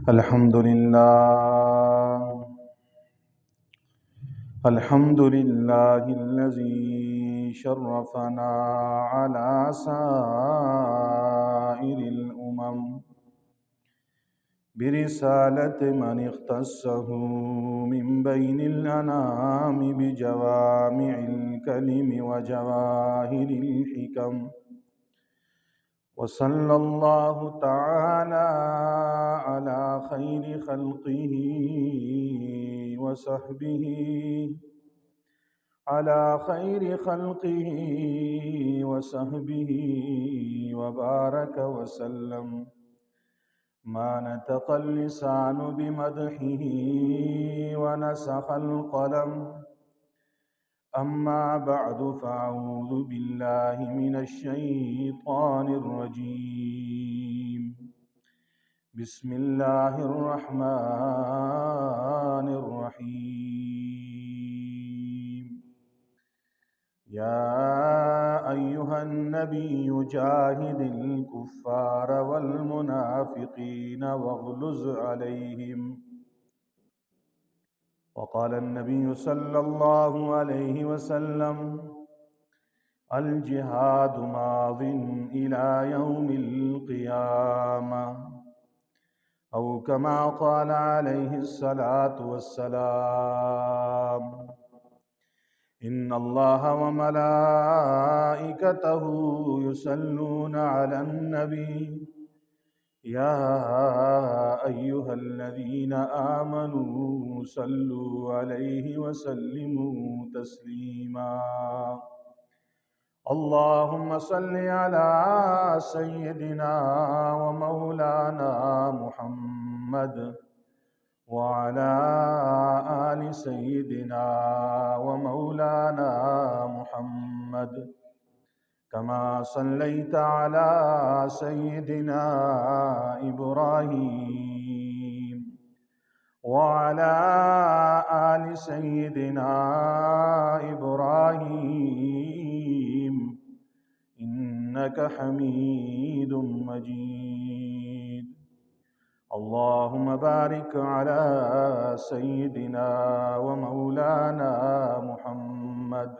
الحمد لله الذي شرفنا على سائر الأمم برسالة من اختصه من بين الأنام بجوامع الكلم وجواهر الحكم، وصلى الله تعالى على خير خلقه وصحبه وبارك وسلم. ما نطق اللسان بمدحه ونسخ القلم. أما بعد، فأعوذ بالله من الشيطان الرجيم. بسم الله الرحمن الرحيم. يا أيها النبي جاهد الكفار والمنافقين واغلظ عليهم. وقال النبي صلى الله عليه وسلم: الجهاد ماض إلى يوم القيامة، أو كما قال عليه الصلاة والسلام. إن الله وملائكته يصلون على النبي يا أيها الذين آمنوا صلوا عليه وسلموا تسليما. اللهم صل على سيدنا ومولانا محمد وعلى آل سيدنا ومولانا محمد، كما صليت على سيدنا إبراهيم وعلى آل سيدنا إبراهيم إنك حميد مجيد. اللهم بارك على سيدنا ومولانا محمد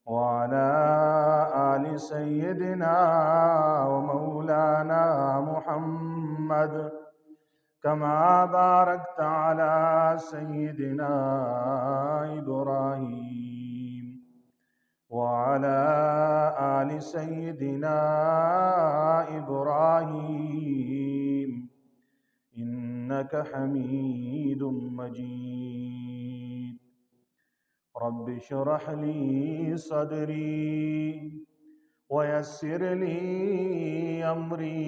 وعلى آل سيدنا ومولانا محمد، كما باركت على سيدنا إبراهيم وعلى آل سيدنا إبراهيم إنك حميد مجيد. رب اشرح لي صدري ويسر لي أمري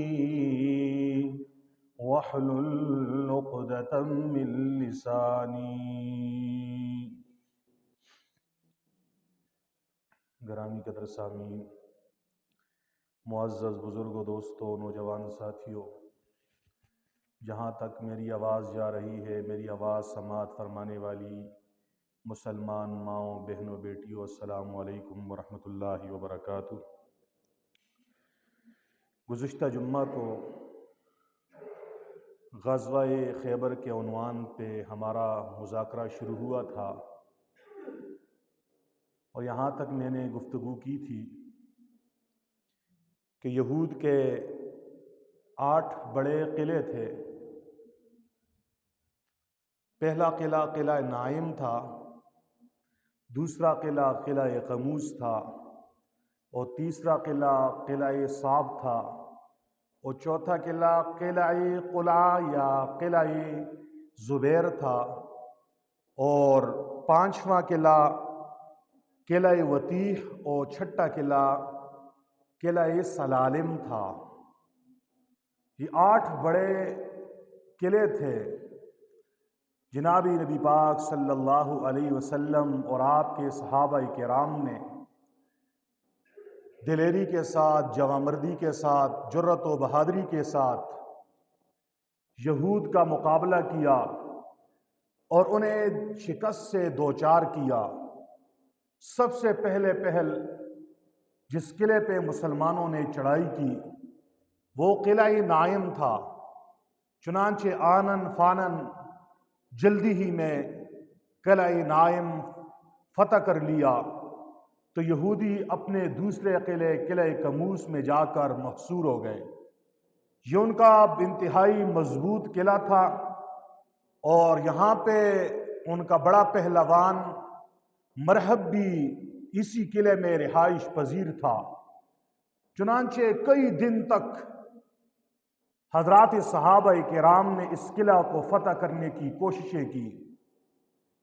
واحلل عقدة من لساني. گرامی قدر سامعین، معزز بزرگوں، دوستوں، نوجوان ساتھیوں، جہاں تک میری آواز جا رہی ہے، میری آواز سماعت فرمانے والی مسلمان ماؤں، بہنوں، بیٹیوں، السلام علیکم ورحمۃ اللہ وبرکاتہ۔ گزشتہ جمعہ کو غزوہ خیبر کے عنوان پہ ہمارا مذاکرہ شروع ہوا تھا، اور یہاں تک میں نے گفتگو کی تھی کہ یہود کے 8 بڑے قلعے تھے۔ پہلا قلعہ قلعہ نائم تھا، دوسرا قلعہ قلعہ قموس تھا، اور تیسرا قلعہ قلعہ صاب تھا، اور چوتھا قلعہ قلعہ قلعہ یا قلعہ زبیر تھا، اور 5واں قلعہ قلعہ وطیح، اور چھٹا قلعہ قلعہ سلالم تھا۔ یہ 8 بڑے قلعے تھے۔ جناب نبی پاک صلی اللہ علیہ وسلم اور آپ کے صحابہ کرام نے دلیری کے ساتھ، جوانمردی کے ساتھ، جرأت و بہادری کے ساتھ یہود کا مقابلہ کیا اور انہیں شکست سے دوچار کیا۔ سب سے پہل جس قلعے پہ مسلمانوں نے چڑھائی کی وہ قلعہ نائم تھا، چنانچہ آنن فانن جلدی ہی میں قلعہ نائم فتح کر لیا تو یہودی اپنے دوسرے قلعہ کموس میں جا کر محصور ہو گئے۔ یہ ان کا انتہائی مضبوط قلعہ تھا اور یہاں پہ ان کا بڑا پہلوان مرحب بھی اسی قلعے میں رہائش پذیر تھا۔ چنانچہ کئی دن تک حضرات صحابہ کرام نے اس قلعہ کو فتح کرنے کی کوششیں کی،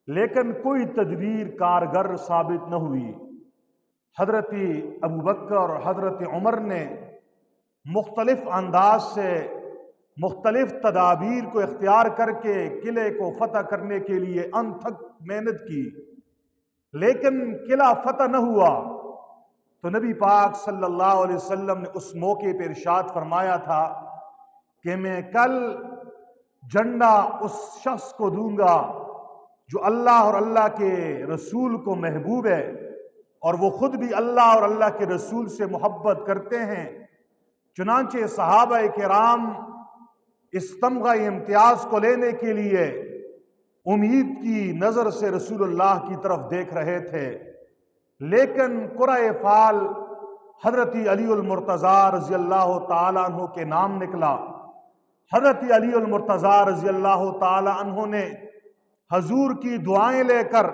لیکن کوئی تدبیر کارگر ثابت نہ ہوئی۔ حضرت ابوبکر اور حضرت عمر نے مختلف انداز سے مختلف تدابیر کو اختیار کر کے قلعے کو فتح کرنے کے لیے انتھک محنت کی، لیکن قلعہ فتح نہ ہوا۔ تو نبی پاک صلی اللہ علیہ وسلم نے اس موقع پہ ارشاد فرمایا تھا کہ میں کل جھنڈا اس شخص کو دوں گا جو اللہ اور اللہ کے رسول کو محبوب ہے اور وہ خود بھی اللہ اور اللہ کے رسول سے محبت کرتے ہیں۔ چنانچہ صحابہ کرام اس تمغہ امتیاز کو لینے کے لیے امید کی نظر سے رسول اللہ کی طرف دیکھ رہے تھے، لیکن قرعہ فال حضرت علی المرتضیٰ رضی اللہ تعالیٰ عنہ کے نام نکلا۔ حضرت علی المرتضیٰ رضی اللہ تعالیٰ عنہ نے حضور کی دعائیں لے کر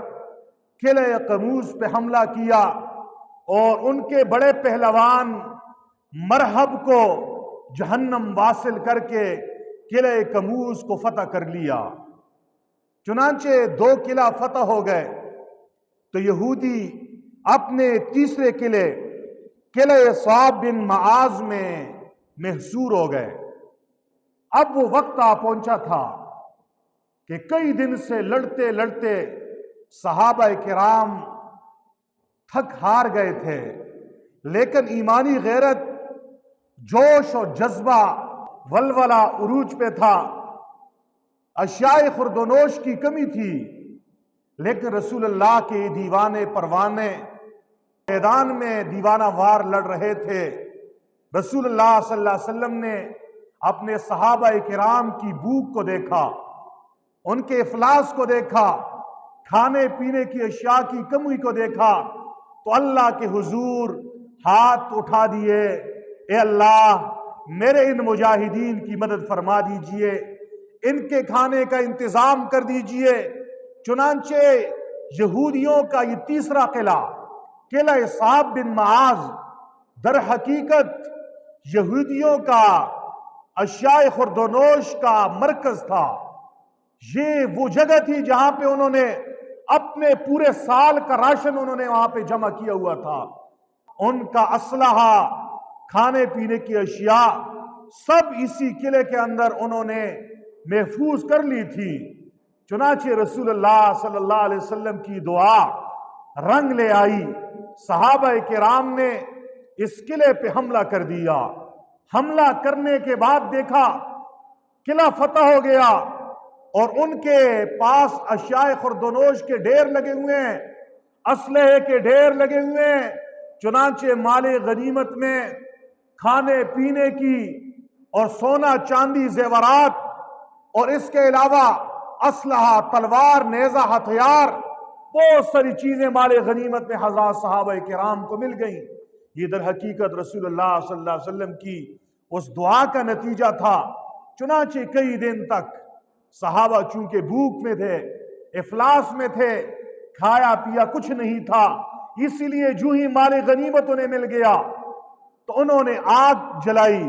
قلعہ قموس پہ حملہ کیا اور ان کے بڑے پہلوان مرحب کو جہنم واصل کر کے قلعہ قموس کو فتح کر لیا۔ چنانچہ 2 قلعہ فتح ہو گئے تو یہودی اپنے تیسرے قلعہ صعب بن معاذ میں محصور ہو گئے۔ اب وہ وقت آ پہنچا تھا کہ کئی دن سے لڑتے لڑتے صحابہ کرام تھک ہار گئے تھے، لیکن ایمانی غیرت، جوش اور جذبہ ولولہ عروج پہ تھا۔ اشیاء خورد و نوش کی کمی تھی، لیکن رسول اللہ کے دیوانے پروانے میدان میں دیوانہ وار لڑ رہے تھے۔ رسول اللہ صلی اللہ علیہ وسلم نے اپنے صحابہ کرام کی بھوک کو دیکھا، ان کے افلاس کو دیکھا، کھانے پینے کی اشیاء کی کمی کو دیکھا تو اللہ کے حضور ہاتھ اٹھا دیے، اے اللہ میرے ان مجاہدین کی مدد فرما دیجئے، ان کے کھانے کا انتظام کر دیجئے۔ چنانچہ یہودیوں کا یہ تیسرا قلعہ صعب بن معاذ در حقیقت یہودیوں کا اشیاء خورد و نوش کا مرکز تھا۔ یہ وہ جگہ تھی جہاں پہ انہوں نے اپنے پورے سال کا راشن انہوں نے وہاں پہ جمع کیا ہوا تھا۔ ان کا اسلحہ، کھانے پینے کی اشیاء سب اسی قلعے کے اندر انہوں نے محفوظ کر لی تھی۔ چنانچہ رسول اللہ صلی اللہ علیہ وسلم کی دعا رنگ لے آئی، صحابہ کرام نے اس قلعے پہ حملہ کر دیا۔ حملہ کرنے کے بعد دیکھا قلعہ فتح ہو گیا اور ان کے پاس اشیاء خورد و نوش کے ڈھیر لگے ہوئے ہیں، اسلحے کے ڈھیر لگے ہوئے ہیں۔ چنانچہ مال غنیمت میں کھانے پینے کی اور سونا چاندی زیورات اور اس کے علاوہ اسلحہ، تلوار، نیزہ، ہتھیار، بہت ساری چیزیں مال غنیمت میں حضرات صحابہ کرام کو مل گئیں۔ یہ در حقیقت رسول اللہ صلی اللہ علیہ وسلم کی اس دعا کا نتیجہ تھا۔ چنانچہ کئی دن تک صحابہ چونکہ بھوک میں تھے، افلاس میں تھے، کھایا پیا کچھ نہیں تھا، اسی لیے جو ہی مال غنیمت انہیں مل گیا تو انہوں نے آگ جلائی،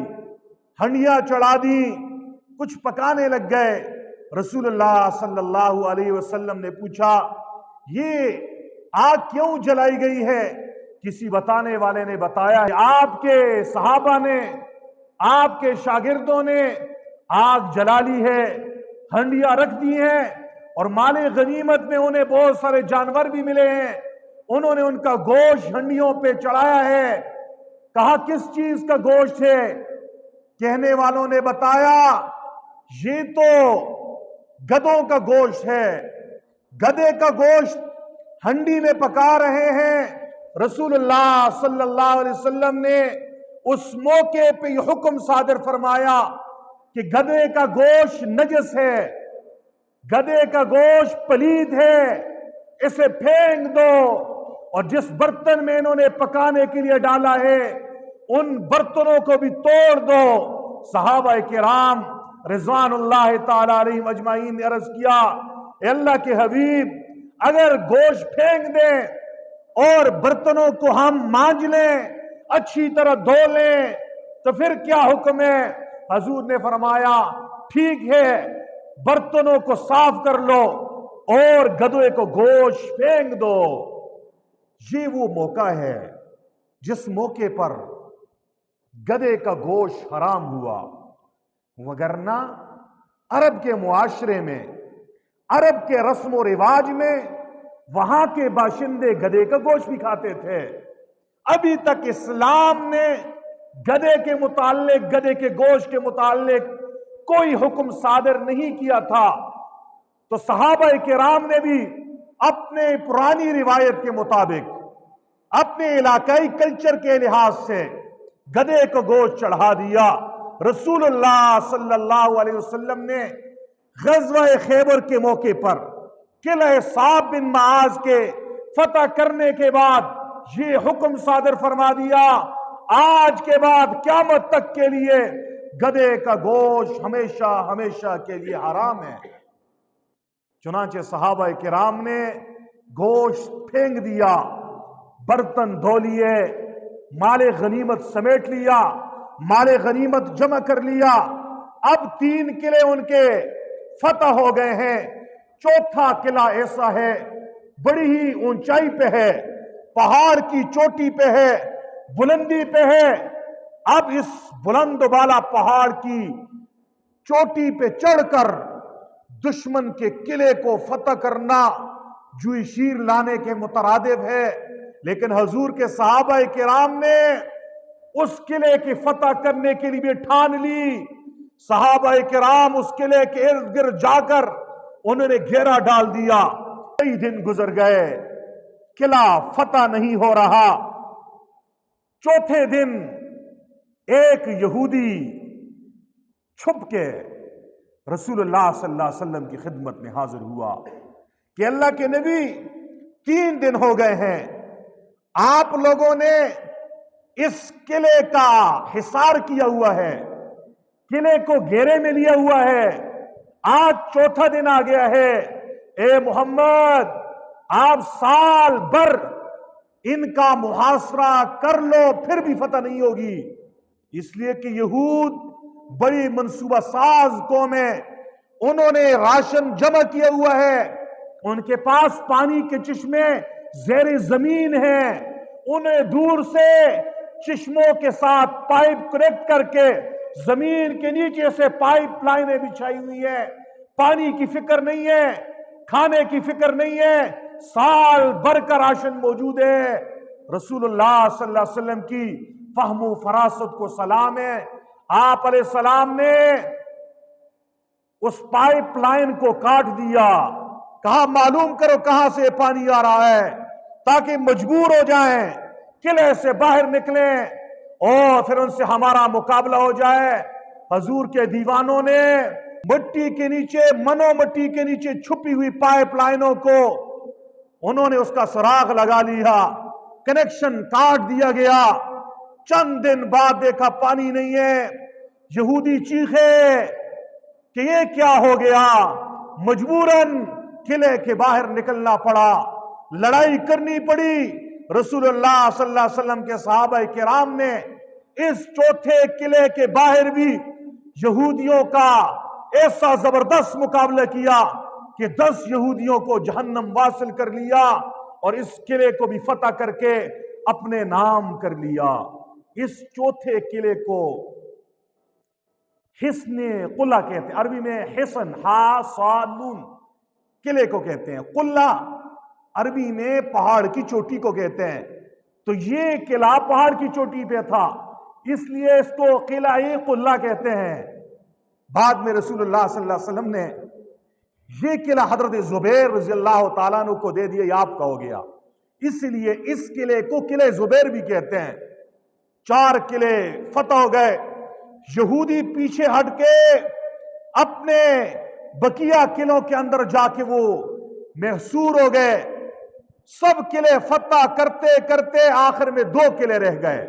ہنڈیاں چڑھا دی، کچھ پکانے لگ گئے۔ رسول اللہ صلی اللہ علیہ وسلم نے پوچھا یہ آگ کیوں جلائی گئی ہے؟ کسی بتانے والے نے بتایا آپ کے صحابہ نے، آپ کے شاگردوں نے آگ جلا لی ہے، ہنڈیاں رکھ دی ہیں اور مال غنیمت میں انہیں بہت سارے جانور بھی ملے ہیں، انہوں نے ان کا گوشت ہنڈیوں پہ چڑھایا ہے۔ کہا کس چیز کا گوشت ہے؟ کہنے والوں نے بتایا یہ تو گدھوں کا گوشت ہے، گدھے کا گوشت ہنڈی میں پکا رہے ہیں۔ رسول اللہ صلی اللہ علیہ وسلم نے اس موقع پہ یہ حکم صادر فرمایا کہ گدھے کا گوشت نجس ہے، گدھے کا گوشت پلید ہے، اسے پھینک دو، اور جس برتن میں انہوں نے پکانے کے لیے ڈالا ہے ان برتنوں کو بھی توڑ دو۔ صحابہ کرام رضوان اللہ تعالی علیہم اجمعین نے عرض کیا، اے اللہ کے حبیب، اگر گوشت پھینک دیں اور برتنوں کو ہم مانج لیں، اچھی طرح دھو لیں، تو پھر کیا حکم ہے؟ حضور نے فرمایا ٹھیک ہے، برتنوں کو صاف کر لو اور گدھے کو گوشت پھینک دو۔ یہ وہ موقع ہے جس موقع پر گدھے کا گوشت حرام ہوا، وگرنہ عرب کے معاشرے میں، عرب کے رسم و رواج میں وہاں کے باشندے گدھے کا گوشت بھی کھاتے تھے۔ ابھی تک اسلام نے گدھے کے متعلق، گدھے کے گوشت کے متعلق کوئی حکم صادر نہیں کیا تھا، تو صحابہ کرام نے بھی اپنے پرانی روایت کے مطابق، اپنے علاقائی کلچر کے لحاظ سے گدھے کو گوشت چڑھا دیا۔ رسول اللہ صلی اللہ علیہ وسلم نے غزوہ خیبر کے موقع پر قلعہ صعب بن معاذ کے فتح کرنے کے بعد یہ حکم صادر فرما دیا، آج کے بعد قیامت تک کے لیے گدھے کا گوشت ہمیشہ ہمیشہ کے لیے حرام ہے۔ چنانچہ صحابہ کرام نے گوشت پھینک دیا، برتن دھو لیے، مال غنیمت سمیٹ لیا، مال غنیمت جمع کر لیا۔ اب 3 قلعے ان کے فتح ہو گئے ہیں، چوتھا قلعہ ایسا ہے، بڑی ہی اونچائی پہ ہے، پہاڑ کی چوٹی پہ ہے، بلندی پہ ہے۔ اب اس بلند بالا پہاڑ کی چوٹی پہ چڑھ کر دشمن کے قلعے کو فتح کرنا جوئی شیر لانے کے مترادف ہے، لیکن حضور کے صحابہ کرام نے اس قلعے کی فتح کرنے کے لیے بھی ٹھان لی۔ صحابہ کرام اس قلعے کے ارد گرد جا کر انہوں نے گھیرا ڈال دیا۔ کئی دن گزر گئے، قلعہ فتح نہیں ہو رہا۔ چوتھے دن ایک یہودی چھپ کے رسول اللہ صلی اللہ علیہ وسلم کی خدمت میں حاضر ہوا کہ اللہ کے نبی 3 دن ہو گئے ہیں، آپ لوگوں نے اس قلعے کا حصار کیا ہوا ہے، قلعے کو گھیرے میں لیا ہوا ہے، آج چوتھا دن آ گیا ہے، اے محمد آپ سال بھر ان کا محاصرہ کر لو پھر بھی فتح نہیں ہوگی۔ اس لیے کہ یہود بڑی منصوبہ ساز قوم ہے، انہوں نے راشن جمع کیا ہوا ہے، ان کے پاس پانی کے چشمے زیر زمین ہیں، انہیں دور سے چشموں کے ساتھ پائپ کنیکٹ کر کے زمین کے نیچے سے پائپ لائنیں بچھائی ہوئی ہیں، پانی کی فکر نہیں ہے، کھانے کی فکر نہیں ہے، سال بھر کا راشن موجود ہے۔ رسول اللہ صلی اللہ علیہ وسلم کی فہم و فراست کو سلام ہے، آپ علیہ السلام نے اس پائپ لائن کو کاٹ دیا، کہا معلوم کرو کہاں سے پانی آ رہا ہے، تاکہ مجبور ہو جائیں، قلعے سے باہر نکلیں اور پھر ان سے ہمارا مقابلہ ہو جائے۔ حضور کے دیوانوں نے مٹی کے نیچے، منو مٹی کے نیچے چھپی ہوئی پائپ لائنوں کو انہوں نے اس کا سراغ لگا لیا، کنیکشن کاٹ دیا گیا۔ چند دن بعد دیکھا پانی نہیں ہے، یہودی چیخے کہ یہ کیا ہو گیا، مجبوراً قلعے کے باہر نکلنا پڑا، لڑائی کرنی پڑی۔ رسول اللہ صلی اللہ علیہ وسلم کے صحابہ کرام نے اس چوتھے قلعے کے باہر بھی یہودیوں کا ایسا زبردست مقابلہ کیا کہ 10 یہودیوں کو جہنم واصل کر لیا اور اس قلعے کو بھی فتح کر کے اپنے نام کر لیا۔ اس چوتھے قلعے کو حصن قلعہ کہتے ہیں، عربی میں حصن ہا صاد نون قلعے کو کہتے ہیں، قلعہ عربی میں پہاڑ کی چوٹی کو کہتے ہیں۔ تو یہ قلعہ پہاڑ کی چوٹی پہ تھا، اس لیے اس کو قلعہ قلعہ کہتے ہیں۔ بعد میں رسول اللہ صلی اللہ علیہ وسلم نے یہ قلعہ حضرت زبیر رضی اللہ تعالیٰ عنہ کو دے دیا، یہ آپ کا ہو گیا، اس لیے اس قلعے کو قلعہ زبیر بھی کہتے ہیں۔ 4 قلعے فتح ہو گئے، یہودی پیچھے ہٹ کے اپنے بقیہ قلعوں کے اندر جا کے وہ محصور ہو گئے. سب قلعے فتح کرتے کرتے آخر میں 2 قلعے رہ گئے.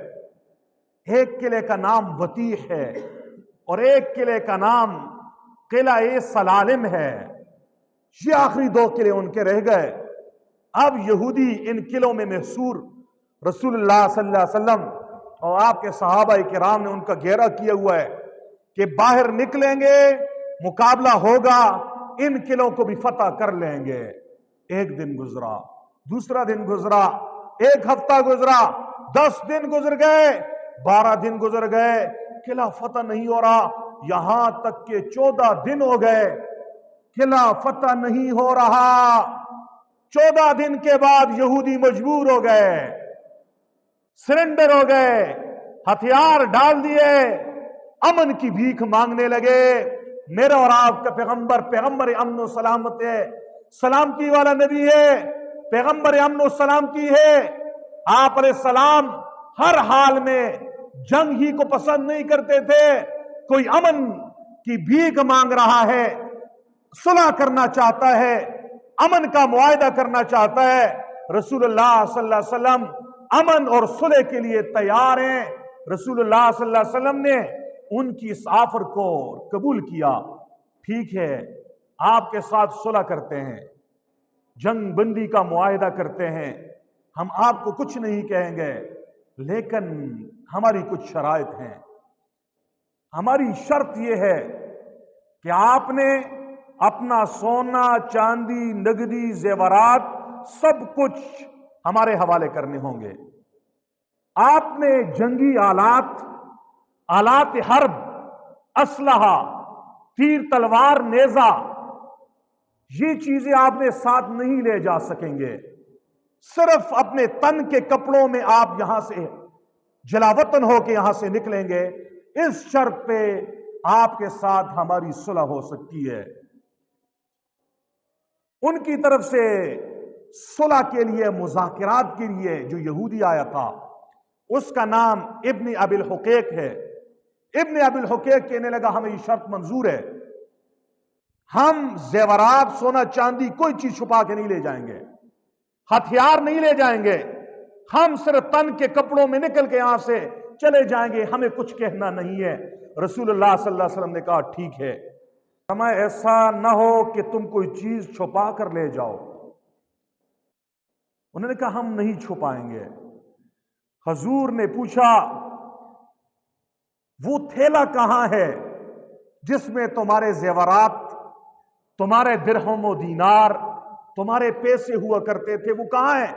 ایک قلعے کا نام وطیح ہے اور ایک قلعے کا نام قلعہ سلالم ہے. یہ آخری 2 قلعے ان کے رہ گئے. اب یہودی ان قلعوں میں محصور رسول اللہ صلی اللہ علیہ وسلم اور آپ کے صحابہ کرام نے ان کا گھیرا کیا ہوا ہے کہ باہر نکلیں گے, مقابلہ ہوگا, ان قلعوں کو بھی فتح کر لیں گے. ایک دن گزرا, دوسرا دن گزرا, 1 ہفتہ گزرا, 10 دن گزر گئے, 12 دن گزر گئے, قلعہ فتح نہیں ہو رہا. یہاں تک کہ 14 دن ہو گئے, قلعہ فتح نہیں ہو رہا. 14 دن کے بعد یہودی مجبور ہو گئے, سرنڈر ہو گئے, ہتھیار ڈال دیے, امن کی بھیک مانگنے لگے. میرا اور آپ کا پیغمبر امن و سلامت ہے, سلامتی والا نبی ہے, پیغمبر امن و سلامتی ہے. آپ علیہ السلام ہر حال میں جنگ ہی کو پسند نہیں کرتے تھے. کوئی امن کی بھیک مانگ رہا ہے, صلح کرنا چاہتا ہے, امن کا معاہدہ کرنا چاہتا ہے, رسول اللہ صلی اللہ علیہ وسلم امن اور صلح کے لیے تیار ہیں. رسول اللہ صلی اللہ علیہ وسلم نے ان کی اس آفر کو قبول کیا. ٹھیک ہے, آپ کے ساتھ صلح کرتے ہیں, جنگ بندی کا معاہدہ کرتے ہیں, ہم آپ کو کچھ نہیں کہیں گے, لیکن ہماری کچھ شرائط ہیں. ہماری شرط یہ ہے کہ آپ نے اپنا سونا, چاندی, نگدی, زیورات سب کچھ ہمارے حوالے کرنے ہوں گے. آپ نے جنگی آلات حرب, اسلحہ, تیر تلوار, نیزہ, یہ چیزیں آپ نے ساتھ نہیں لے جا سکیں گے. صرف اپنے تن کے کپڑوں میں آپ یہاں سے جلاوطن ہو کے یہاں سے نکلیں گے. اس شرط پہ آپ کے ساتھ ہماری صلح ہو سکتی ہے. ان کی طرف سے صلح کے لیے, مذاکرات کے لیے جو یہودی آیا تھا اس کا نام ابن ابی الحقیق ہے. ابن ابی الحقیق کہنے لگا ہمیں یہ شرط منظور ہے, ہم زیورات, سونا چاندی کوئی چیز چھپا کے نہیں لے جائیں گے, ہتھیار نہیں لے جائیں گے, ہم صرف تن کے کپڑوں میں نکل کے یہاں سے چلے جائیں گے, ہمیں کچھ کہنا نہیں ہے. رسول اللہ صلی اللہ علیہ وسلم نے کہا ٹھیک ہے, ہمیں ایسا نہ ہو کہ تم کوئی چیز چھپا کر لے جاؤ. انہوں نے کہا ہم نہیں چھپائیں گے. حضور نے پوچھا وہ تھیلا کہاں ہے جس میں تمہارے زیورات, تمہارے درہم و دینار, تمہارے پیسے ہوا کرتے تھے, وہ کہاں ہے؟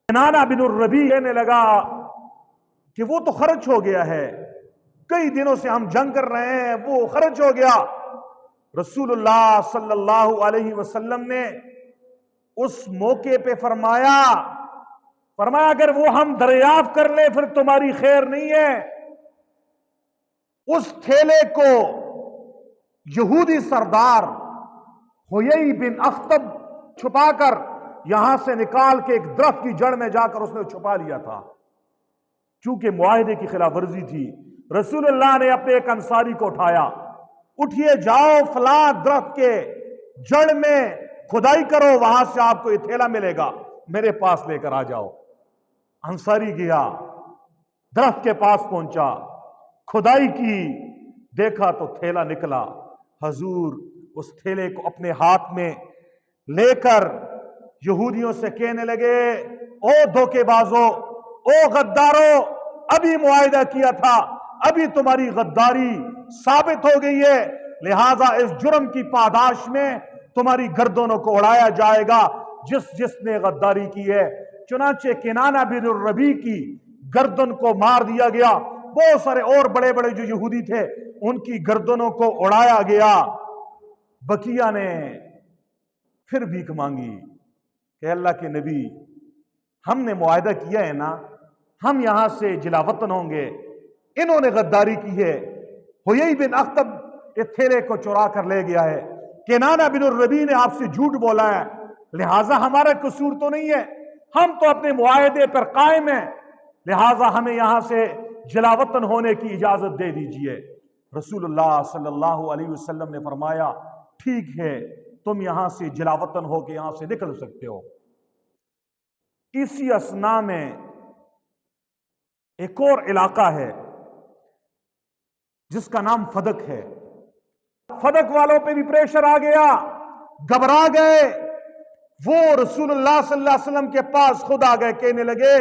کنانہ بن الربیع کہنے لگا کہ وہ تو خرچ ہو گیا ہے, کئی دنوں سے ہم جنگ کر رہے ہیں, وہ خرچ ہو گیا. رسول اللہ صلی اللہ علیہ وسلم نے اس موقع پہ فرمایا اگر وہ ہم دریافت کر لیں پھر تمہاری خیر نہیں ہے. اس تھیلے کو یہودی سردار حیی بن اخطب چھپا کر یہاں سے نکال کے ایک درخت کی جڑ میں جا کر اس نے چھپا لیا تھا. چونکہ معاہدے کی خلاف ورزی تھی, رسول اللہ نے اپنے ایک انصاری کو اٹھایا, اٹھیے جاؤ فلاں درخت کے جڑ میں کھدائی کرو, وہاں سے آپ کو یہ تھیلا ملے گا, میرے پاس لے کر آ جاؤ. انصاری گیا, درخت کے پاس پہنچا, کھدائی کی, دیکھا تو تھیلا نکلا. حضور اس تھیلے کو اپنے ہاتھ میں لے کر یہودیوں سے کہنے لگے او دھوکے بازو, او غدارو, ابھی معاہدہ کیا تھا, ابھی تمہاری غداری ثابت ہو گئی ہے, لہذا اس جرم کی پاداش میں تمہاری گردنوں کو اڑایا جائے گا جس نے غداری کی ہے. چنانچہ کنانہ بن الربیع کی گردن کو مار دیا گیا. بہت سارے اور بڑے بڑے جو یہودی تھے ان کی گردنوں کو اڑایا گیا. بقیہ نے پھر بھیک مانگی کہ اللہ کے نبی, ہم نے معاہدہ کیا ہے نا, ہم یہاں سے جلاوطن ہوں گے, انہوں نے غداری کی ہے, حیی بن اخطب اس تھیلے کو چرا کر لے گیا ہے, کنانہ بن الربیع نے آپ سے جھوٹ بولا ہے, لہٰذا ہمارا قصور تو نہیں ہے, ہم تو اپنے معاہدے پر قائم ہیں, لہٰذا ہمیں یہاں سے جلاوطن ہونے کی اجازت دے دیجئے. رسول اللہ صلی اللہ علیہ وسلم نے فرمایا ٹھیک ہے تم یہاں سے جلاوطن ہو کے یہاں سے نکل سکتے ہو۔ اسی اثنا میں ایک اور علاقہ ہے جس کا نام فدق ہے۔ فدق والوں پہ بھی پریشر آ گیا، گھبرا گئے، وہ رسول اللہ صلی اللہ علیہ وسلم کے پاس خود آ گئے، کہنے لگے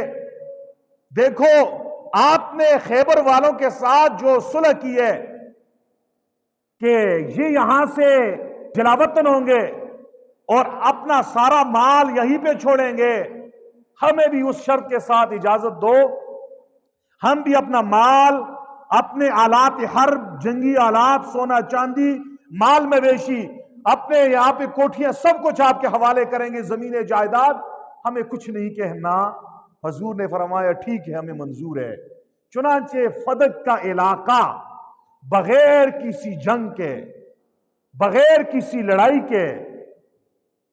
دیکھو آپ نے خیبر والوں کے ساتھ جو صلح کی ہے کہ یہ یہاں سے جلاوطن ہوں گے اور اپنا سارا مال یہیں پہ چھوڑیں گے، ہمیں بھی اس شرط کے ساتھ اجازت دو ہم بھی اپنا مال، اپنے آلات حرب، جنگی آلات، سونا چاندی، مال مویشی، اپنے یہاں پہ کوٹھیاں، سب کچھ آپ کے حوالے کریں گے، زمین جائیداد، ہمیں کچھ نہیں کہنا۔ حضور نے فرمایا ٹھیک ہے ہمیں منظور ہے۔ چنانچہ فدق کا علاقہ بغیر کسی جنگ کے، بغیر کسی لڑائی کے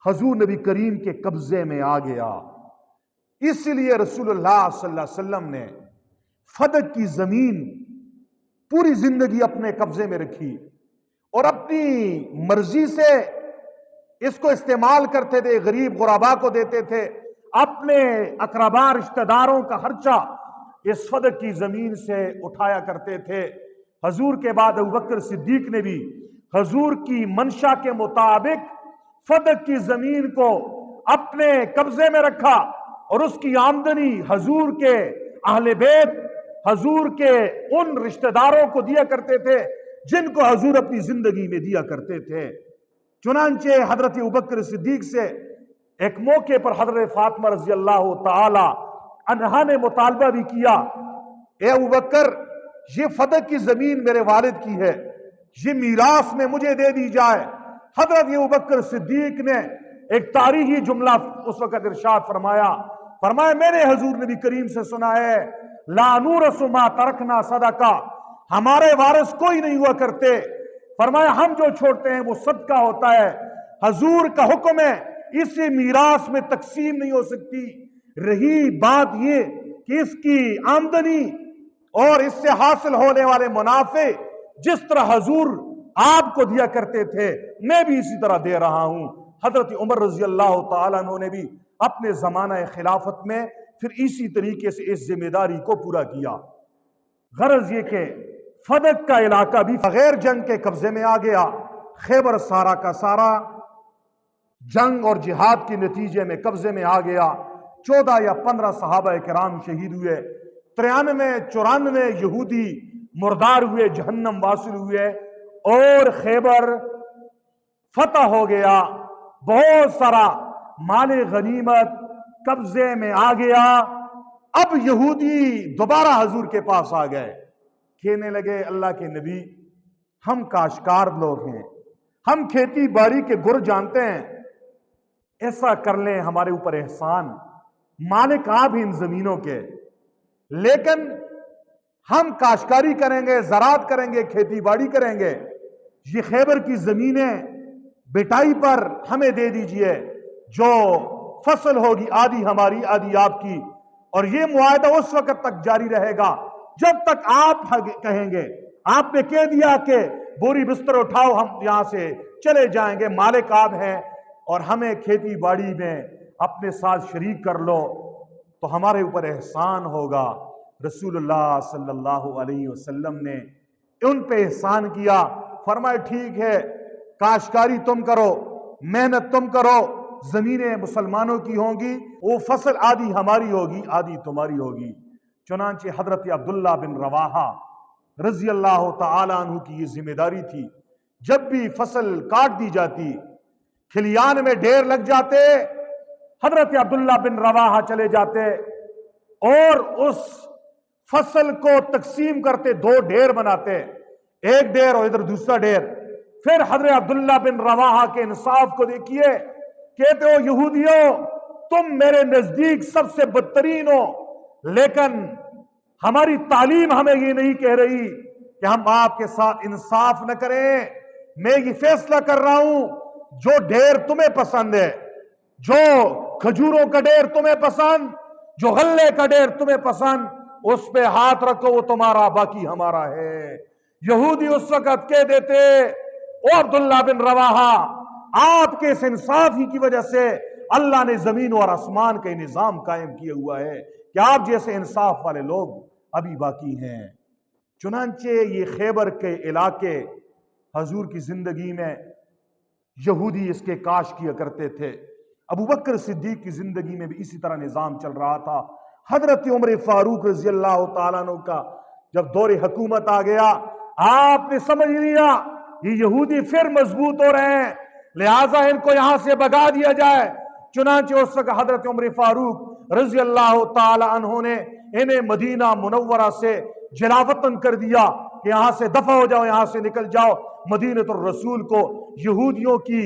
حضور نبی کریم کے قبضے میں آ گیا۔ اس لیے رسول اللہ صلی اللہ علیہ وسلم نے فدق کی زمین پوری زندگی اپنے قبضے میں رکھی اور اپنی مرضی سے اس کو استعمال کرتے تھے، غریب غربا کو دیتے تھے، اپنے اقربا رشتہ داروں کا خرچہ اس فدق کی زمین سے اٹھایا کرتے تھے۔ حضور کے بعد ابوبکر صدیق نے بھی حضور کی منشا کے مطابق فدق کی زمین کو اپنے قبضے میں رکھا اور اس کی آمدنی حضور کے اہل بیت، حضور کے ان رشتہ داروں کو دیا کرتے تھے جن کو حضور اپنی زندگی میں دیا کرتے تھے۔ چنانچہ حضرت ابوبکر صدیق سے ایک موقع پر حضرت فاطمہ رضی اللہ تعالی عنہا نے مطالبہ بھی کیا، اے ابوبکر یہ فدق کی زمین میرے والد کی ہے، یہ میراث میں مجھے دے دی جائے۔ حضرت ابوبکر صدیق نے ایک تاریخی جملہ اس وقت ارشاد فرمایا میں نے حضور نبی کریم سے سنا ہے لا نورث ما ترکنا صدقہ، ہمارے وارث کوئی نہیں ہوا کرتے، فرمایا ہم جو چھوڑتے ہیں وہ صدقہ ہوتا ہے۔ حضور کا حکم ہے اسے میراث میں تقسیم نہیں ہو سکتی۔ رہی بات یہ کہ اس کی آمدنی اور اس سے حاصل ہونے والے منافع جس طرح حضور آپ کو دیا کرتے تھے میں بھی اسی طرح دے رہا ہوں۔ حضرت عمر رضی اللہ تعالیٰ عنہ نے بھی اپنے زمانہ خلافت میں پھر اسی طریقے سے اس ذمہ داری کو پورا کیا۔ غرض یہ کہ فدق کا علاقہ بھی بغیر جنگ کے قبضے میں آ گیا۔ خیبر سارا کا سارا جنگ اور جہاد کے نتیجے میں قبضے میں آ گیا۔ 14 یا 15 صحابہ کرام شہید ہوئے، 93-94 یہودی مردار ہوئے، جہنم واصل ہوئے، اور خیبر فتح ہو گیا۔ بہت سارا مال غنیمت قبضے میں آ گیا۔ اب یہودی دوبارہ حضور کے پاس آ گئے، کہنے لگے اللہ کے نبی ہم کاشتکار لوگ ہیں، ہم کھیتی باڑی کے گر جانتے ہیں، ایسا کر لیں ہمارے اوپر احسان، مالک آپ ہیں ان زمینوں کے، لیکن ہم کاشتکاری کریں گے، زراعت کریں گے، کھیتی باڑی کریں گے، یہ خیبر کی زمینیں بٹائی پر ہمیں دے دیجئے، جو فصل ہوگی آدھی ہماری آدھی آپ کی، اور یہ معاہدہ اس وقت تک جاری رہے گا جب تک آپ کہیں گے۔ آپ نے کہہ دیا کہ بوری بستر اٹھاؤ ہم یہاں سے چلے جائیں گے، مالک آپ ہیں اور ہمیں کھیتی باڑی میں اپنے ساتھ شریک کر لو تو ہمارے اوپر احسان ہوگا۔ رسول اللہ صلی اللہ علیہ وسلم نے ان پہ احسان کیا، فرمایا ٹھیک ہے کاشتکاری تم کرو، محنت تم کرو، زمینیں مسلمانوں کی ہوں گی، وہ فصل آدھی ہماری ہوگی آدھی تمہاری ہوگی۔ چنانچہ حضرت عبداللہ بن رواحہ رضی اللہ تعالیٰ عنہ کی یہ ذمہ داری تھی، جب بھی فصل کاٹ دی جاتی، کھلیان میں ڈھیر لگ جاتے، حضرت عبداللہ بن رواحہ چلے جاتے اور اس فصل کو تقسیم کرتے، 2 ڈھیر بناتے، ایک ڈھیر اور ادھر دوسرا ڈھیر۔ پھر حضرت عبداللہ بن رواحہ کے انصاف کو دیکھیے، کہتے ہو یہودیوں تم میرے نزدیک سب سے بدترین ہو، لیکن ہماری تعلیم ہمیں یہ نہیں کہہ رہی کہ ہم آپ کے ساتھ انصاف نہ کریں۔ میں یہ فیصلہ کر رہا ہوں جو ڈھیر تمہیں پسند ہے، جو کھجوروں کا ڈھیر تمہیں پسند، جو غلے کا ڈھیر تمہیں پسند، اس پہ ہاتھ رکھو، وہ تمہارا باقی ہمارا ہے۔ یہودی اس وقت کہہ دیتے او عبداللہ بن رواحہ، آپ کے اس انصاف ہی کی وجہ سے اللہ نے زمین اور آسمان کا نظام قائم کیا ہوا ہے کہ آپ جیسے انصاف والے لوگ ابھی باقی ہیں۔ چنانچہ یہ خیبر کے علاقے حضور کی زندگی میں یہودی اس کے کاش کیا کرتے تھے۔ ابو بکر صدیق کی زندگی میں بھی اسی طرح نظام چل رہا تھا۔ حضرت عمر فاروق رضی اللہ تعالیٰ عنہ کا جب دور حکومت آ گیا، آپ نے سمجھ لیا یہ یہودی پھر مضبوط ہو رہے ہیں، لہٰذا ان کو یہاں سے بھگا دیا جائے۔ چنانچہ اس وقت حضرت عمر فاروق رضی اللہ تعالی عنہ نے انہیں مدینہ منورہ سے جلاوطن کر دیا کہ یہاں سے دفع ہو جاؤ، یہاں سے نکل جاؤ۔ مدینہ الرسول کو یہودیوں کی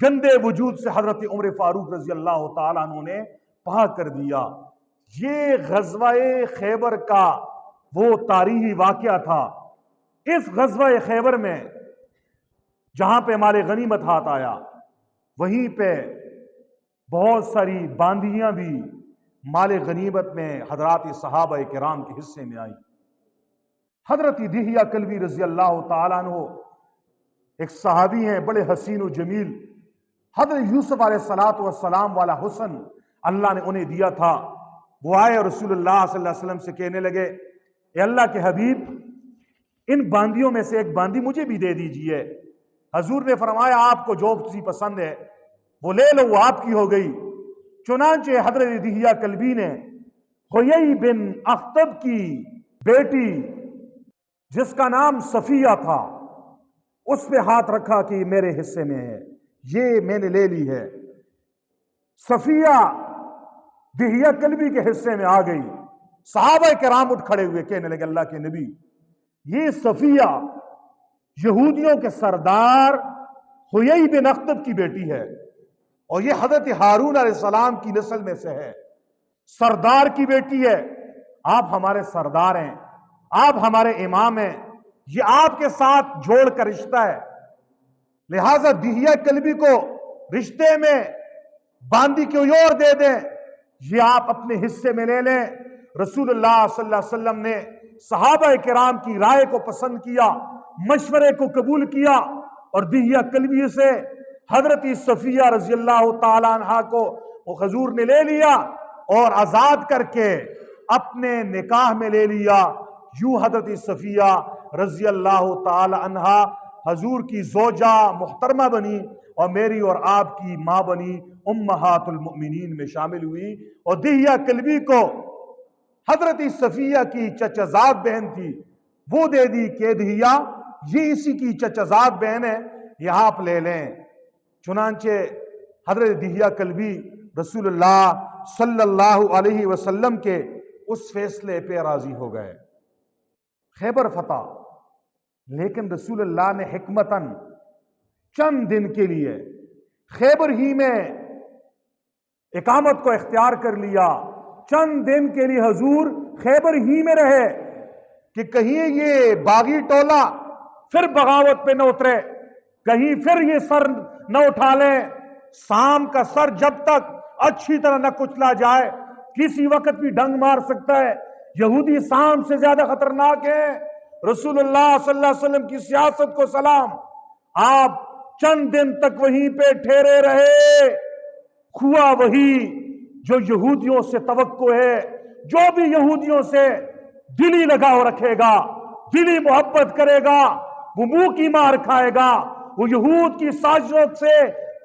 گندے وجود سے حضرت عمر فاروق رضی اللہ تعالی عنہ نے پاک کر دیا۔ یہ غزوہ خیبر کا وہ تاریخی واقعہ تھا۔ اس غزوہ خیبر میں جہاں پہ مال غنیمت ہاتھ آیا، وہیں پہ بہت ساری باندیاں بھی مال غنیمت میں حضرات صحابہ کرام کے حصے میں آئی۔ حضرت دہیہ کلبی رضی اللہ تعالیٰ عنہ ایک صحابی ہیں، بڑے حسین و جمیل، حضرت یوسف علیہ السلام والا حسن اللہ نے انہیں دیا تھا۔ وہ آئے اور رسول اللہ صلی اللہ علیہ وسلم سے کہنے لگے، اے اللہ کے حبیب، ان باندیوں میں سے ایک باندی مجھے بھی دے دیجئے۔ حضور نے فرمایا آپ کو جو سی پسند ہے وہ لے لو، وہ آپ کی ہو گئی۔ چنانچہ حضرت دہیہ کلبی نے حیی بن اخطب کی بیٹی جس کا نام صفیہ تھا اس پہ ہاتھ رکھا کہ میرے حصے میں ہے، یہ میں نے لے لی ہے۔ صفیہ دہیہ کلبی کے حصے میں آ گئی۔ صحابہ کرام اٹھ کھڑے ہوئے، کہنے لگے اللہ کے نبی، یہ صفیہ یہودیوں کے سردار حیی بن اخطب کی بیٹی ہے اور یہ حضرت ہارون علیہ السلام کی نسل میں سے ہے، سردار کی بیٹی ہے۔ آپ ہمارے سردار ہیں، آپ ہمارے امام ہیں، یہ آپ کے ساتھ جوڑ کا رشتہ ہے، لہٰذا دہیہ کلبی کو رشتے میں باندی کوئی اور دے دیں، یہ آپ اپنے حصے میں لے لیں۔ رسول اللہ صلی اللہ علیہ وسلم نے صحابہ کرام کی رائے کو پسند کیا، مشورے کو قبول کیا اور دہیہ کلبی سے حضرت صفیہ رضی اللہ تعالی عنہ کو حضور نے لے لیا اور آزاد کر کے اپنے نکاح میں لے لیا۔ یوں حضرت صفیہ رضی اللہ تعالی عنہ حضور کی زوجہ محترمہ بنی اور میری اور آپ کی ماں بنی، امہات المؤمنین میں شامل ہوئی۔ اور دہیہ کلبی کو حضرت صفیہ کی چچزاد بہن تھی، وہ دے دی کہ دہیہ یہ اسی کی چچزاد بہن ہے، یہ آپ لے لیں۔ چنانچہ حضرت دہیہ کلبی رسول اللہ صلی اللہ علیہ وسلم کے اس فیصلے پہ راضی ہو گئے، خیبر فتح۔ لیکن رسول اللہ نے حکمتاً چند دن کے لیے خیبر ہی میں اقامت کو اختیار کر لیا۔ چند دن کے لیے حضور خیبر ہی میں رہے کہ کہیں یہ باغی ٹولہ پھر بغاوت پہ نہ اترے، کہیں پھر یہ سر نہ اٹھا لیں۔ سام کا سر جب تک اچھی طرح نہ کچلا جائے کسی وقت بھی ڈنگ مار سکتا ہے۔ یہودی سام سے زیادہ خطرناک ہے۔ رسول اللہ صلی اللہ علیہ وسلم کی سیاست کو سلام۔ آپ چند دن تک وہیں پہ ٹھہرے رہے۔ ہوا وہی جو یہودیوں سے توقع ہے، جو بھی یہودیوں سے دلی لگاؤ رکھے گا، دلی محبت کرے گا، وہ منہ کی مار کھائے گا، وہ یہود کی سازشوں سے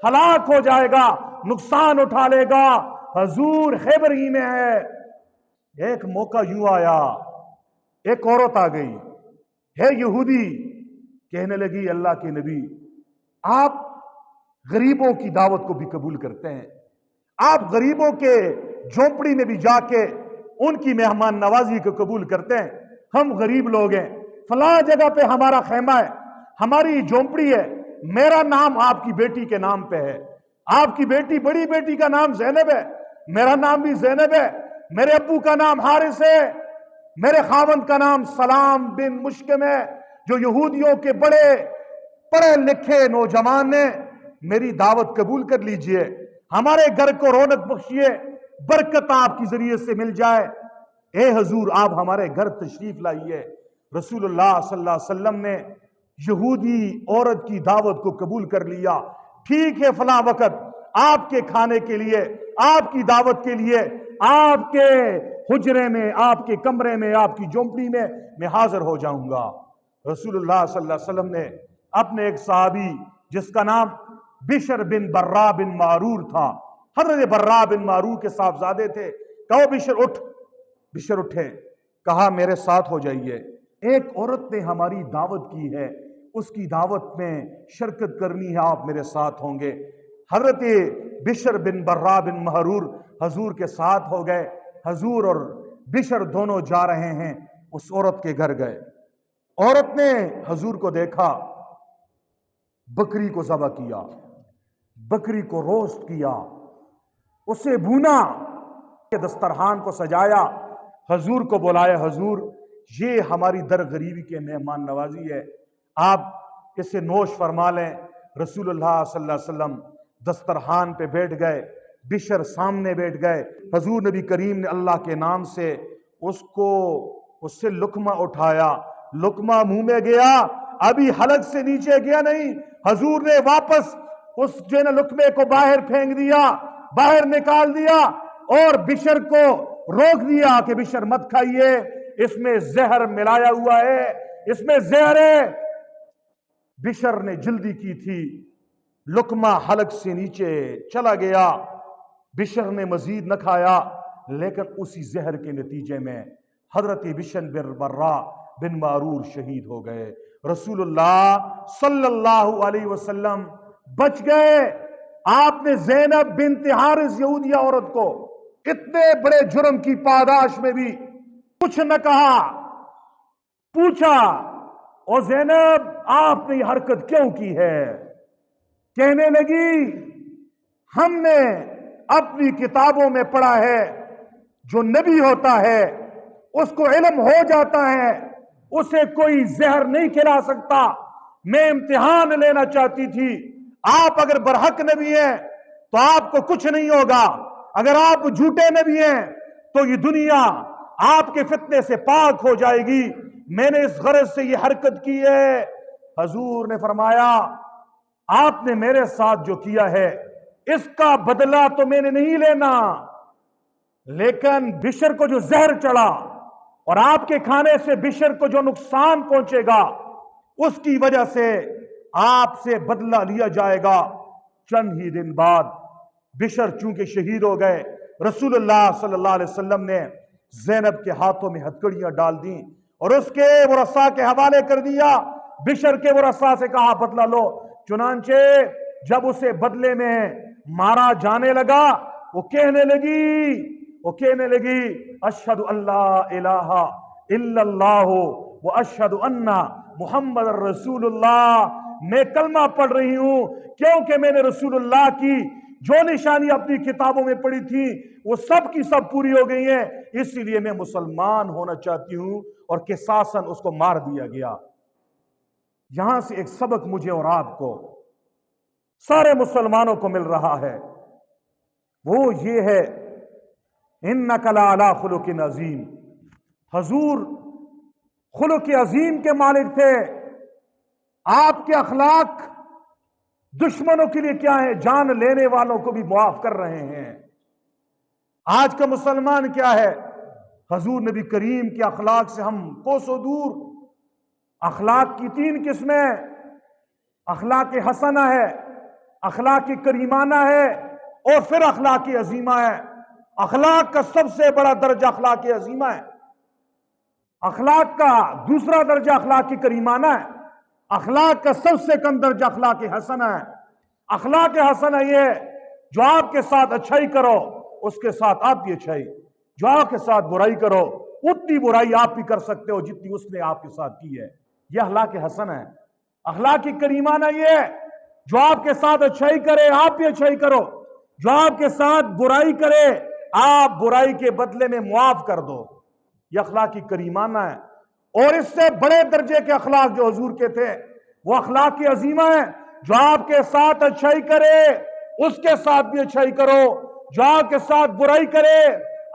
ہلاک ہو جائے گا، نقصان اٹھا لے گا۔ حضور خیبر ہی میں ہے۔ ایک موقع یوں آیا، ایک عورت آ گئی ہے یہودی، کہنے لگی اللہ کے نبی آپ غریبوں کی دعوت کو بھی قبول کرتے ہیں، آپ غریبوں کے جھونپڑی میں بھی جا کے ان کی مہمان نوازی کو قبول کرتے ہیں۔ ہم غریب لوگ ہیں، فلاں جگہ پہ ہمارا خیمہ ہے، ہماری جھونپڑی ہے، میرا نام آپ کی بیٹی کے نام پہ ہے، آپ کی بیٹی بڑی بیٹی کا نام زینب ہے، میرا نام بھی زینب ہے، میرے ابو کا نام حارث ہے، میرے خاوند کا نام سلام بن مشکم ہے، جو یہودیوں کے بڑے پڑھے لکھے نوجوان نے، میری دعوت قبول کر لیجئے، ہمارے گھر کو رونق بخشیے، برکت آپ کی ذریعے سے مل جائے۔ اے حضور آپ ہمارے گھر تشریف لائیے۔ رسول اللہ صلی اللہ علیہ وسلم نے یہودی عورت کی دعوت کو قبول کر لیا. ٹھیک ہے، فلاں وقت آپ کے کھانے کے لیے، آپ کی دعوت کے لیے، آپ کے حجرے میں، آپ کے کمرے میں، آپ کی جھونپڑی میں حاضر ہو جاؤں گا. رسول اللہ صلی اللہ علیہ وسلم نے اپنے ایک صحابی جس کا نام بشر بن برا بن معرور تھا، حضرت برا بن معرور کے صاحبزادے تھے، کہو بشر اٹھ. بشر اٹھے، کہا میرے ساتھ ہو جائیے. ایک عورت نے ہماری دعوت کی ہے، اس کی دعوت میں شرکت کرنی ہے، آپ میرے ساتھ ہوں گے. حضرت بشر بن برا بن معرور حضور کے ساتھ ہو گئے. حضور اور بشر دونوں جا رہے ہیں، اس عورت کے گھر گئے. عورت نے حضور کو دیکھا، بکری کو ذبح کیا، بکری کو روسٹ کیا، اسے بھونا، دسترخوان کو سجایا. حضور کو بلایا، حضور یہ ہماری در غریبی کے مہمان نوازی ہے، آپ اسے نوش فرما لیں. رسول اللہ صلی اللہ علیہ وسلم دسترخوان پہ بیٹھ گئے، بشر سامنے بیٹھ گئے. حضور نبی کریم نے اللہ کے نام سے اس سے لقمہ اٹھایا، لقمہ منہ میں گیا، ابھی حلق سے نیچے گیا نہیں، حضور نے واپس اس لقمے کو باہر پھینک دیا، باہر نکال دیا اور بشر کو روک دیا کہ بشر مت کھائیے، اس میں زہر ملایا ہوا ہے، اس میں زہر ہے. بشر نے جلدی کی تھی، لقمہ حلق سے نیچے چلا گیا. بشر نے مزید نہ کھایا، لیکن اسی زہر کے نتیجے میں حضرت بشر بن برا بن معرور شہید ہو گئے. رسول اللہ صلی اللہ علیہ وسلم بچ گئے. آپ نے زینب بنت حارث یہودیہ عورت کو اتنے بڑے جرم کی پاداش میں بھی کچھ نہ کہا. پوچھا، او زینب آپ نے یہ حرکت کیوں کی ہے؟ کہنے لگی، ہم نے اپنی کتابوں میں پڑھا ہے جو نبی ہوتا ہے اس کو علم ہو جاتا ہے، اسے کوئی زہر نہیں کھلا سکتا. میں امتحان لینا چاہتی تھی، آپ اگر برحق نبی ہیں تو آپ کو کچھ نہیں ہوگا، اگر آپ جھوٹے نبی ہیں تو یہ دنیا آپ کے فتنے سے پاک ہو جائے گی. میں نے اس غرض سے یہ حرکت کی ہے. حضور نے فرمایا، آپ نے میرے ساتھ جو کیا ہے اس کا بدلہ تو میں نے نہیں لینا، لیکن بشر کو جو زہر چڑھا اور آپ کے کھانے سے بشر کو جو نقصان پہنچے گا اس کی وجہ سے آپ سے بدلہ لیا جائے گا. چند ہی دن بعد بشر چونکہ شہید ہو گئے، رسول اللہ صلی اللہ علیہ وسلم نے زینب کے ہاتھوں میں ہتھکڑیاں ڈال دیں اور اس کے ورثاء کے حوالے کر دیا. بشر کے ورثاء سے کہا بدلہ لو. چنانچہ جب اسے بدلے میں مارا جانے لگا، وہ کہنے لگی اشہد اللہ الہ الا اللہ و اشہد ان محمد رسول اللہ. میں کلمہ پڑھ رہی ہوں کیونکہ میں نے رسول اللہ کی جو نشانی اپنی کتابوں میں پڑھی تھی وہ سب کی سب پوری ہو گئی ہیں، اسی لیے میں مسلمان ہونا چاہتی ہوں. اور قصاصاً اس کو مار دیا گیا. یہاں سے ایک سبق مجھے اور آپ کو، سارے مسلمانوں کو مل رہا ہے، وہ یہ ہے انک لعلی خلق عظیم. حضور خلق عظیم کے مالک تھے. آپ کے اخلاق دشمنوں کے لیے کیا ہے؟ جان لینے والوں کو بھی معاف کر رہے ہیں. آج کا مسلمان کیا ہے؟ حضور نبی کریم کے اخلاق سے ہم کوسوں دور. اخلاق کی 3 قسمیں، اخلاق حسنہ ہے، اخلاق کریمانہ ہے اور پھر اخلاق عظیمہ ہے. اخلاق کا سب سے بڑا درجہ اخلاق عظیمہ ہے، اخلاق کا دوسرا درجہ اخلاق کریمانہ ہے، اخلاق کا سب سے کم درجہ اخلاق حسنہ ہے. اخلاق حسنہ یہ ہے جو آپ کے ساتھ اچھائی کرو اس کے ساتھ آپ کی اچھائی، جو آپ کے ساتھ برائی کرو اتنی برائی آپ بھی کر سکتے ہو جتنی اس نے آپ کے ساتھ کی ہے. یہ اخلاق حسنہ ہے. اخلاق کریمانہ یہ ہے جو آپ کے ساتھ اچھائی کرے آپ بھی اچھائی کرو، جو آپ کے ساتھ برائی کرے آپ برائی کے بدلے میں معاف کر دو. یہ اخلاق کریمانہ ہے. اور اس سے بڑے درجے کے اخلاق جو حضور کے تھے وہ اخلاق عظیمہ ہے، جو آپ کے ساتھ اچھائی کرے اس کے ساتھ بھی اچھائی کرو، جو آپ کے ساتھ برائی کرے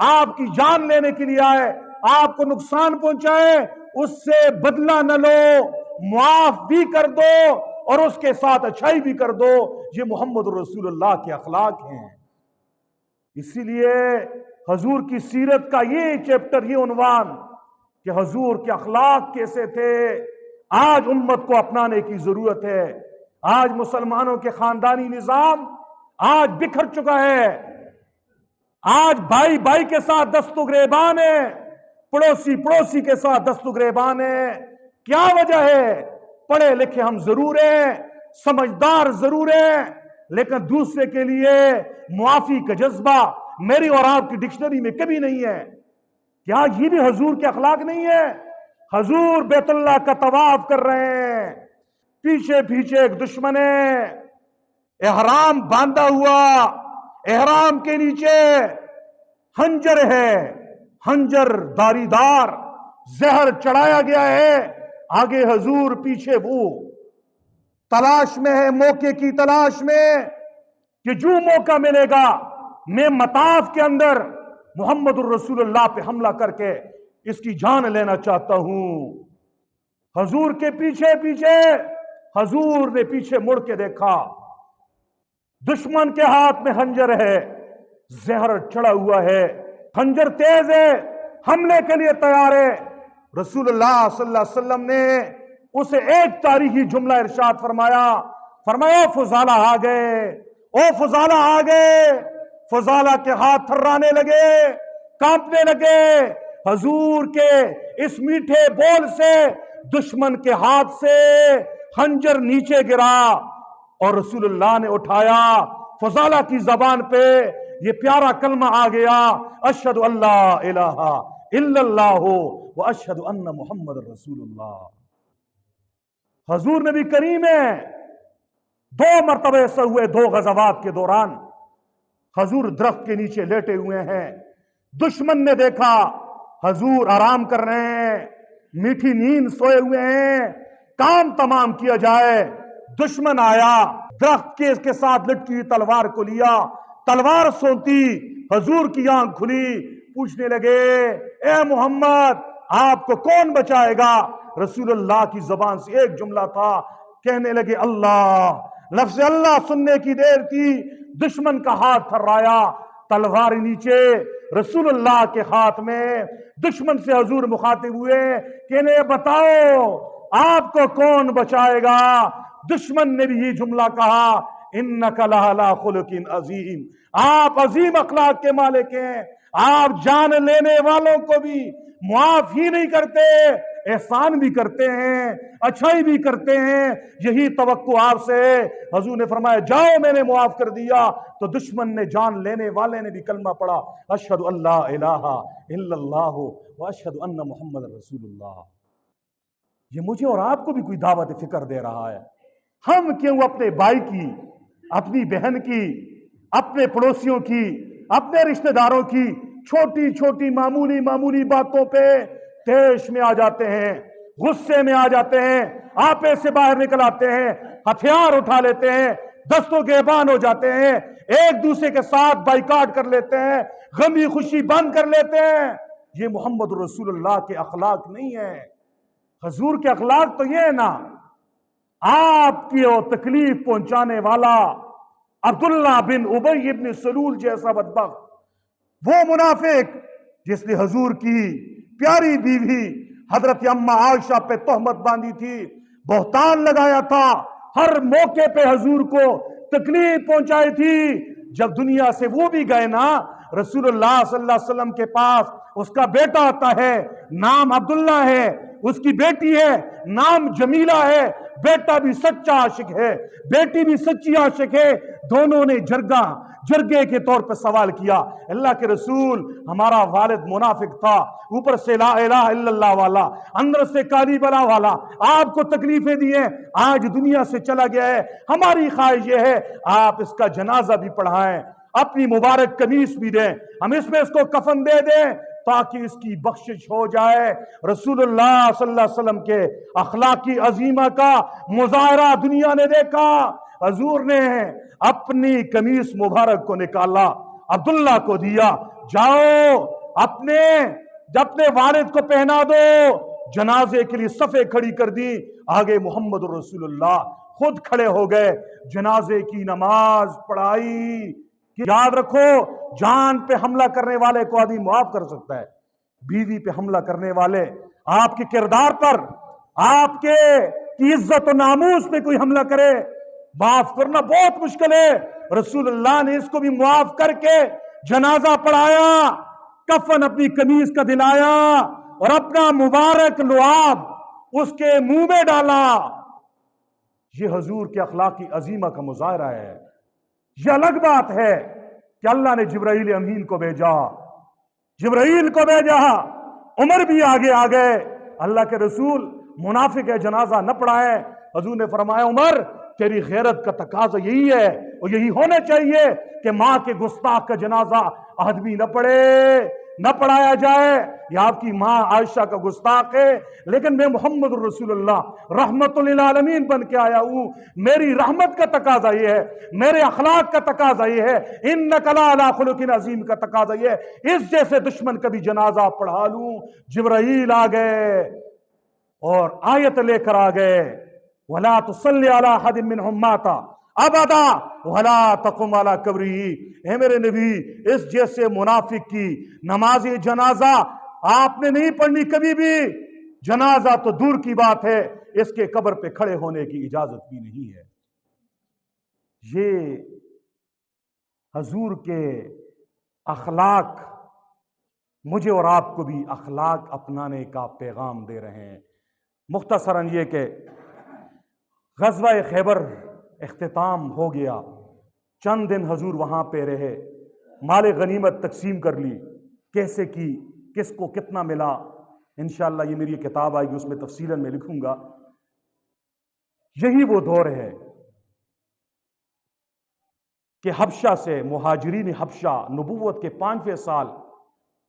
آپ کی جان لینے کے لیے آئے آپ کو نقصان پہنچائے اس سے بدلہ نہ لو، معاف بھی کر دو اور اس کے ساتھ اچھائی بھی کر دو۔ یہ محمد رسول اللہ کے اخلاق ہیں۔ اسی لیے حضور کی سیرت کا یہ چیپٹر، یہ عنوان کہ حضور کے اخلاق کیسے تھے، آج امت کو اپنانے کی ضرورت ہے۔ آج مسلمانوں کے خاندانی نظام آج بکھر چکا ہے۔ آج بھائی بھائی کے ساتھ دست و گریبان ہے، پڑوسی پڑوسی کے ساتھ دست و گریبان ہے۔ کیا وجہ ہے؟ پڑھے لکھے ہم ضرور ہیں، سمجھدار ضرور ہیں، لیکن دوسرے کے لیے معافی کا جذبہ میری اور آپ کی ڈکشنری میں کبھی نہیں ہے۔ کیا یہ بھی حضور کے اخلاق نہیں ہے؟ حضور بیت اللہ کا طواف کر رہے ہیں، پیچھے پیچھے ایک دشمن ہے، احرام باندھا ہوا، احرام کے نیچے خنجر ہے، خنجر داری دار، زہر چڑھایا گیا ہے۔ آگے حضور، پیچھے وہ، تلاش میں ہے، موقع کی تلاش میں کہ جو موقع ملے گا میں مطاف کے اندر محمد الرسول اللہ پہ حملہ کر کے اس کی جان لینا چاہتا ہوں۔ حضور کے پیچھے پیچھے، حضور نے پیچھے مڑ کے دیکھا، دشمن کے ہاتھ میں خنجر ہے، زہر چڑھا ہوا ہے، خنجر تیز ہے، حملے کے لیے تیار ہے۔ رسول اللہ صلی اللہ علیہ وسلم نے اسے ایک تاریخی جملہ ارشاد فرمایا فضالہ آ گئے، او فضالہ آ گئے۔ فضالہ کے ہاتھ تھرانے لگے، کانپنے لگے۔ حضور کے اس میٹھے بول سے دشمن کے ہاتھ سے خنجر نیچے گرا اور رسول اللہ نے اٹھایا۔ فضالہ کی زبان پہ یہ پیارا کلمہ آ گیا، اشہد ان لا الہ الا اللہ و اشہد ان محمد رسول اللہ۔ حضور نبی کریم ہے، 2 مرتبہ ایسا ہوئے 2 غزوات کے دوران حضور درخت کے نیچے لیٹے ہوئے ہیں، دشمن نے دیکھا حضور آرام کر رہے ہیں، میٹھی نیند سوئے ہوئے ہیں، کام تمام کیا جائے۔ دشمن آیا، درخت کے ساتھ لٹکی ہوئی تلوار کو لیا، تلوار سونتی، حضور کی آنکھ کھلی، پوچھنے لگے اے محمد آپ کو کون بچائے گا؟ رسول اللہ کی زبان سے ایک جملہ تھا، کہنے لگے اللہ۔ لفظ اللہ سننے کی دیر تھی، دشمن کا ہاتھ تھرایا، تلوار نیچے، رسول اللہ کے ہاتھ میں۔ دشمن سے حضور مخاطب ہوئے کہ انہیں بتاؤ آپ کو کون بچائے گا؟ دشمن نے بھی یہ جملہ کہا، انک لعلی خلق عظیم، آپ عظیم اخلاق کے مالک ہیں، آپ جان لینے والوں کو بھی معاف ہی نہیں کرتے، احسان بھی کرتے ہیں، اچھائی بھی کرتے ہیں، یہی توقع آپ سے ہے۔ حضور نے فرمایا جاؤ میں نے معاف کر دیا۔ تو دشمن نے، جان لینے والے نے بھی کلمہ پڑھا، اشہد ان لا الہ الا اللہ و اشہد ان محمد رسول اللہ۔ یہ مجھے اور آپ کو بھی کوئی دعوت فکر دے رہا ہے۔ ہم کیوں اپنے بھائی کی، اپنی بہن کی، اپنے پڑوسیوں کی، اپنے رشتہ داروں کی چھوٹی چھوٹی معمولی باتوں پہ تیش میں آ جاتے ہیں، غصے میں آ جاتے ہیں، آپے سے باہر نکل آتے ہیں، ہتھیار اٹھا لیتے ہیں، دستوں گریبان ہو جاتے ہیں، ایک دوسرے کے ساتھ بائیکاٹ کر لیتے ہیں، غمی خوشی بند کر لیتے ہیں۔ یہ محمد رسول اللہ کے اخلاق نہیں ہے۔ حضور کے اخلاق تو یہ ہے نا، آپ کی تکلیف پہنچانے والا عبداللہ بن ابی بن سلول جیسا بدبخت، وہ منافق جس نے حضور کی پیاری بیوی حضرت اماں عائشہ پہ تہمت باندھی تھی، بہتان لگایا تھا، ہر موقع پہ حضور کو تکلیف پہنچائی تھی۔ جب دنیا سے وہ بھی گئے نا، رسول اللہ صلی اللہ علیہ وسلم کے پاس اس کا بیٹا آتا ہے، نام عبداللہ ہے، اس کی بیٹی ہے، نام جمیلہ ہے، بیٹا بھی سچا عاشق ہے، بیٹی بھی سچی عاشق ہے۔ دونوں نے جرگے کے طور پر سوال کیا، اللہ کے رسول ہمارا والد منافق تھا، اوپر سے لا الہ الا اللہ والا، اندر سے کالی بلا والا، آپ کو تکلیفیں دی ہیں، آج دنیا سے چلا گیا ہے، ہماری خواہش یہ ہے آپ اس کا جنازہ بھی پڑھائیں، اپنی مبارک قمیص بھی دیں، ہم اس میں اس کو کفن دے دیں تاکہ اس کی بخشش ہو جائے۔ رسول اللہ صلی اللہ علیہ وسلم کے اخلاقی عظیمہ کا مظاہرہ دنیا نے دیکھا۔ حضور نے اپنی قمیص مبارک کو نکالا، عبداللہ کو دیا، جاؤ اپنے اپنے والد کو پہنا دو۔ جنازے کے لیے صفیں کھڑی کر دی، آگے محمد رسول اللہ خود کھڑے ہو گئے، جنازے کی نماز پڑھائی۔ یاد رکھو، جان پہ حملہ کرنے والے کو آدمی معاف کر سکتا ہے، بیوی پہ حملہ کرنے والے، آپ کے کردار پر، آپ کے کی عزت و ناموس پہ کوئی حملہ کرے، معاف کرنا بہت مشکل ہے۔ رسول اللہ نے اس کو بھی معاف کر کے جنازہ پڑھایا، کفن اپنی قمیص کا دلایا اور اپنا مبارک لعاب اس کے منہ میں ڈالا۔ یہ حضور کے اخلاق کی عظیمہ کا مظاہرہ ہے۔ یہ الگ بات ہے کہ اللہ نے جبرائیل امین کو بھیجا، جبرائیل کو بھیجا، عمر بھی آگے آ گئے، اللہ کے رسول منافق ہے جنازہ نہ پڑھائے۔ حضور نے فرمایا عمر تیری غیرت کا تقاضا یہی ہے اور یہی ہونا چاہیے کہ ماں کے گستاخ کا جنازہ آدمی نہ پڑھے، نہ پڑھایا جائے۔ یہ آپ کی ماں عائشہ کا گستاخ ہے، لیکن میں محمد رسول اللہ رحمت للعالمین بن کے آیا ہوں، میری رحمت کا تقاضا یہ ہے، میرے اخلاق کا تقاضا یہ ہے، انک لعلی خلق عظیم کا تقاضا یہ ہے، اس جیسے دشمن کا بھی جنازہ پڑھا لوں۔ جبرائیل آ گئے اور آیت لے کر آ گئے، وَلَا تُصَلِّ عَلَىٰ أَحَدٍ مِّنْهُمْ مَاتَ أَبَدًا وَلَا تَقُمْ عَلَىٰ قَبْرِهِ۔ اے میرے نبی، اس جیسے منافق کی نماز جنازہ آپ نے نہیں پڑھنی کبھی بھی، جنازہ تو دور کی بات ہے، اس کے قبر پہ کھڑے ہونے کی اجازت بھی نہیں ہے۔ یہ حضور کے اخلاق مجھے اور آپ کو بھی اخلاق اپنانے کا پیغام دے رہے ہیں۔ مختصراً یہ کہ غزوہ خیبر اختتام ہو گیا، چند دن حضور وہاں پہ رہے، مال غنیمت تقسیم کر لی، کیسے کی، کس کو کتنا ملا، انشاءاللہ یہ میری کتاب آئے گی، اس میں تفصیلاً میں لکھوں گا۔ یہی وہ دور ہے کہ حبشہ سے مہاجرین حبشہ نبوت کے 5ویں سال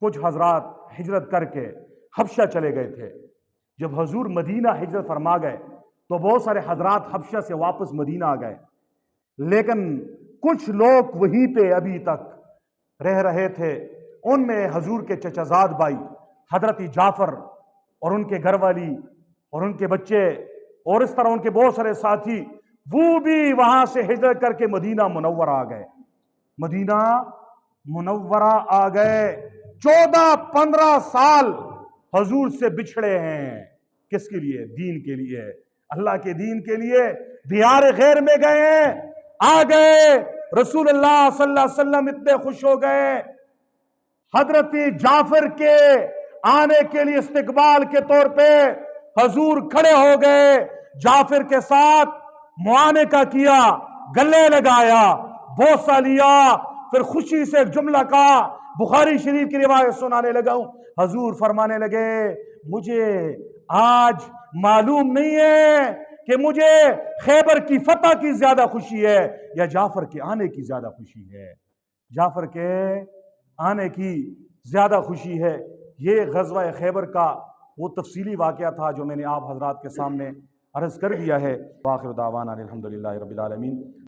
کچھ حضرات ہجرت کر کے حبشہ چلے گئے تھے۔ جب حضور مدینہ ہجرت فرما گئے تو بہت سارے حضرات حبشہ سے واپس مدینہ آ گئے، لیکن کچھ لوگ وہیں پہ ابھی تک رہ رہے تھے۔ ان میں حضور کے چچا زاد بھائی حضرت جعفر اور ان کے گھر والی اور ان کے بچے اور اس طرح ان کے بہت سارے ساتھی، وہ بھی وہاں سے ہجرت کر کے مدینہ منورہ آ گئے، مدینہ منورہ آ گئے۔ 14-15 سال حضور سے بچھڑے ہیں، کس کے لیے؟ دین کے لیے، اللہ کے دین کے لیے دیار غیر میں گئے ہیں، آ گئے۔ رسول اللہ صلی اللہ علیہ وسلم اتنے خوش ہو گئے، حضرت جعفر کے آنے کے لیے استقبال کے طور پہ حضور کھڑے ہو گئے، جعفر کے ساتھ معانقہ کیا، گلے لگایا، بوسہ لیا، پھر خوشی سے ایک جملہ کہا، بخاری شریف کی روایت سنانے لگا ہوں۔ حضور فرمانے لگے مجھے آج معلوم نہیں ہے کہ مجھے خیبر کی فتح کی زیادہ خوشی ہے یا جعفر کے آنے کی زیادہ خوشی ہے، جعفر کے آنے کی زیادہ خوشی ہے۔ یہ غزوہ خیبر کا وہ تفصیلی واقعہ تھا جو میں نے آپ حضرات کے سامنے عرض کر دیا ہے۔ وآخر دعوانا الحمدللہ رب العالمین۔